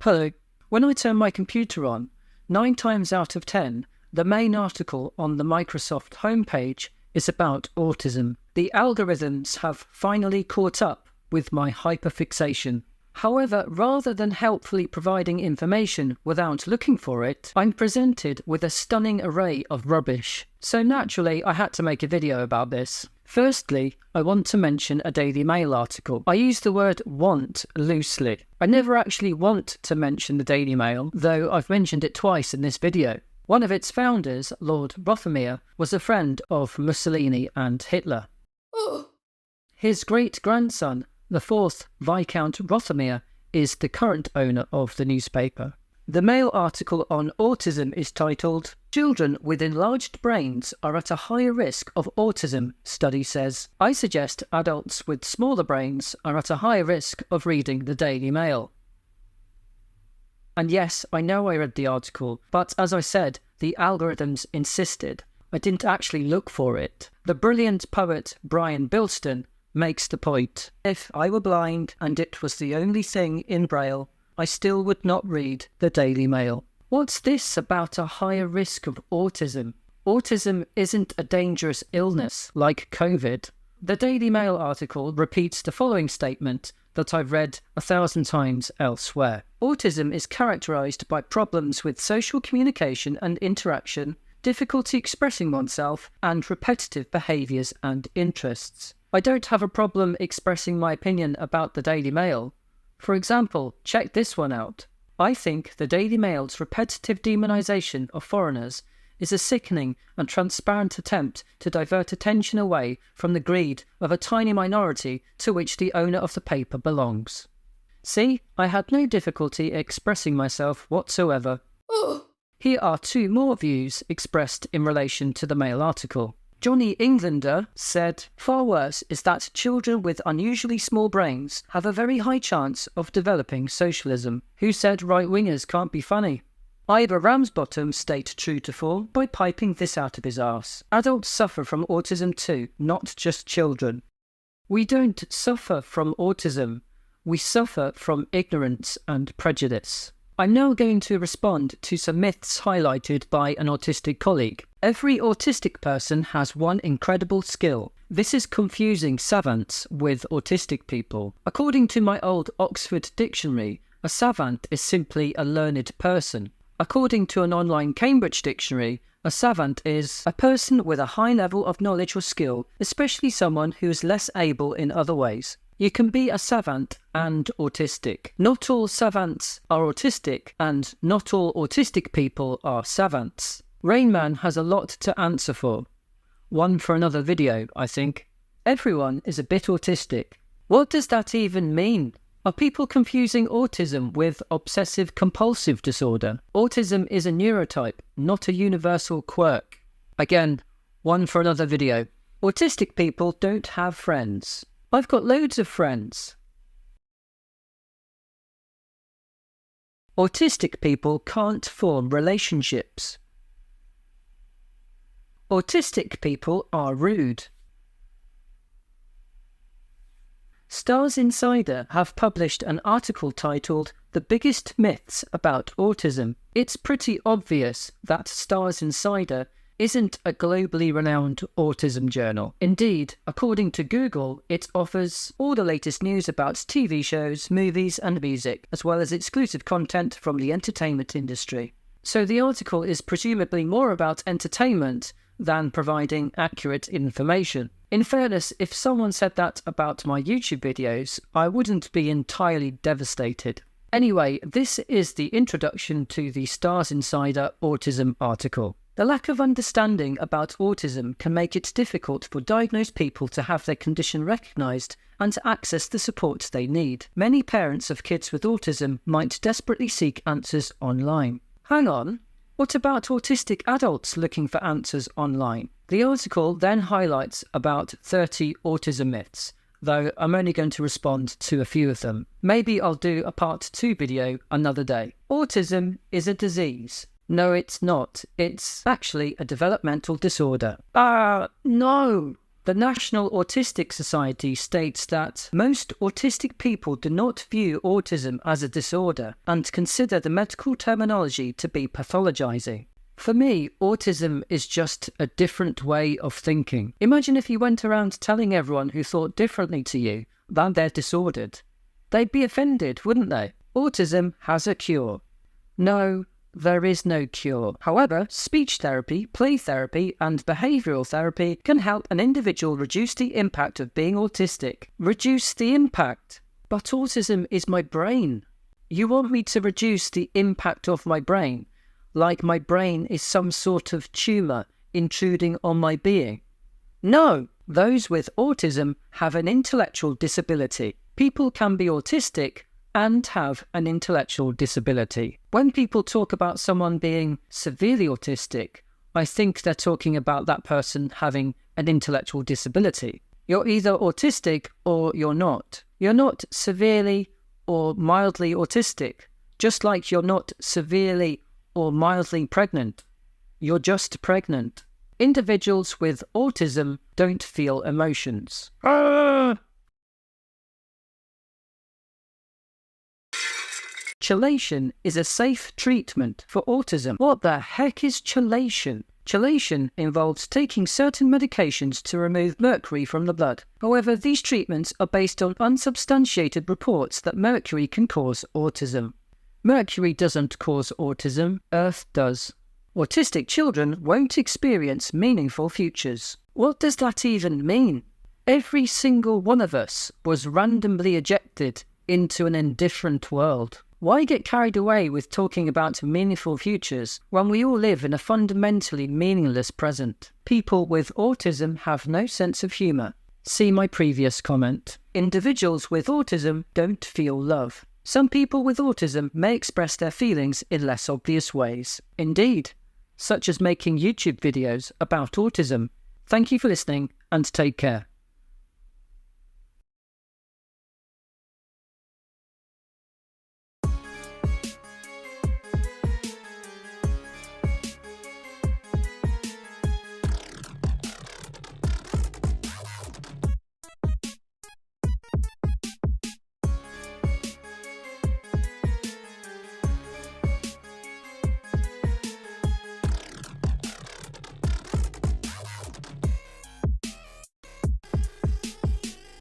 Hello. When I turn my computer on, 9 times out of 10, the main article on the Microsoft homepage is about autism. The algorithms have finally caught up with my hyperfixation. However, rather than helpfully providing information without looking for it, I'm presented with a stunning array of rubbish. So naturally, I had to make a video about this. Firstly, I want to mention a Daily Mail article. I use the word want loosely. I never actually want to mention the Daily Mail, though I've mentioned it twice in this video. One of its founders, Lord Rothermere, was a friend of Mussolini and Hitler. His great-grandson, the 4th Viscount Rothermere, is the current owner of the newspaper. The Mail article on autism is titled, "Children with enlarged brains are at a higher risk of autism, study says. I suggest adults with smaller brains are at a higher risk of reading the Daily Mail." And yes, I know I read the article, but as I said, the algorithms insisted. I didn't actually look for it. The brilliant poet Brian Bilston makes the point. If I were blind and it was the only thing in Braille, I still would not read the Daily Mail. What's this about a higher risk of autism? Autism isn't a dangerous illness like COVID. The Daily Mail article repeats the following statement that I've read 1,000 times elsewhere. Autism is characterised by problems with social communication and interaction, difficulty expressing oneself, and repetitive behaviours and interests. I don't have a problem expressing my opinion about the Daily Mail. For example, check this one out. I think the Daily Mail's repetitive demonisation of foreigners is a sickening and transparent attempt to divert attention away from the greed of a tiny minority to which the owner of the paper belongs. See, I had no difficulty expressing myself whatsoever. Here are 2 more views expressed in relation to the Mail article. Johnny Englander said, "Far worse is that children with unusually small brains have a very high chance of developing socialism. Who said right-wingers can't be funny?" Ivor Ramsbottom stayed true to form by piping this out of his arse. Adults suffer from autism too, not just children. We don't suffer from autism. We suffer from ignorance and prejudice. I'm now going to respond to some myths highlighted by an autistic colleague. Every autistic person has one incredible skill. This is confusing savants with autistic people. According to my old Oxford dictionary, a savant is simply a learned person. According to an online Cambridge dictionary, a savant is a person with a high level of knowledge or skill, especially someone who is less able in other ways. You can be a savant and autistic. Not all savants are autistic, and not all autistic people are savants. Rain Man has a lot to answer for. One for another video, I think. Everyone is a bit autistic. What does that even mean? Are people confusing autism with obsessive-compulsive disorder? Autism is a neurotype, not a universal quirk. Again, one for another video. Autistic people don't have friends. I've got loads of friends. Autistic people can't form relationships. Autistic people are rude. Stars Insider have published an article titled "The Biggest Myths About Autism." It's pretty obvious that Stars Insider isn't a globally renowned autism journal. Indeed, according to Google, it offers all the latest news about TV shows, movies and music, as well as exclusive content from the entertainment industry. So the article is presumably more about entertainment than providing accurate information. In fairness, if someone said that about my YouTube videos, I wouldn't be entirely devastated. Anyway, this is the introduction to the Stars Insider Autism article. The lack of understanding about autism can make it difficult for diagnosed people to have their condition recognised and to access the support they need. Many parents of kids with autism might desperately seek answers online. Hang on, what about autistic adults looking for answers online? The article then highlights about 30 autism myths, though I'm only going to respond to a few of them. Maybe I'll do a part 2 video another day. Autism is a disease. No, it's not. It's actually a developmental disorder. No! The National Autistic Society states that most autistic people do not view autism as a disorder and consider the medical terminology to be pathologizing. For me, autism is just a different way of thinking. Imagine if you went around telling everyone who thought differently to you that they're disordered. They'd be offended, wouldn't they? Autism has a cure. No, there is no cure. However, speech therapy, play therapy, and behavioural therapy can help an individual reduce the impact of being autistic. Reduce the impact? But autism is my brain. You want me to reduce the impact of my brain? Like my brain is some sort of tumour intruding on my being? No! Those with autism have an intellectual disability. People can be autistic and have an intellectual disability. When people talk about someone being severely autistic, I think they're talking about that person having an intellectual disability. You're either autistic or you're not. You're not severely or mildly autistic, just like you're not severely or mildly pregnant. You're just pregnant. Individuals with autism don't feel emotions. Chelation is a safe treatment for autism. What the heck is chelation? Chelation involves taking certain medications to remove mercury from the blood. However, these treatments are based on unsubstantiated reports that mercury can cause autism. Mercury doesn't cause autism, Earth does. Autistic children won't experience meaningful futures. What does that even mean? Every single one of us was randomly ejected into an indifferent world. Why get carried away with talking about meaningful futures when we all live in a fundamentally meaningless present? People with autism have no sense of humour. See my previous comment. Individuals with autism don't feel love. Some people with autism may express their feelings in less obvious ways. Indeed, such as making YouTube videos about autism. Thank you for listening and take care.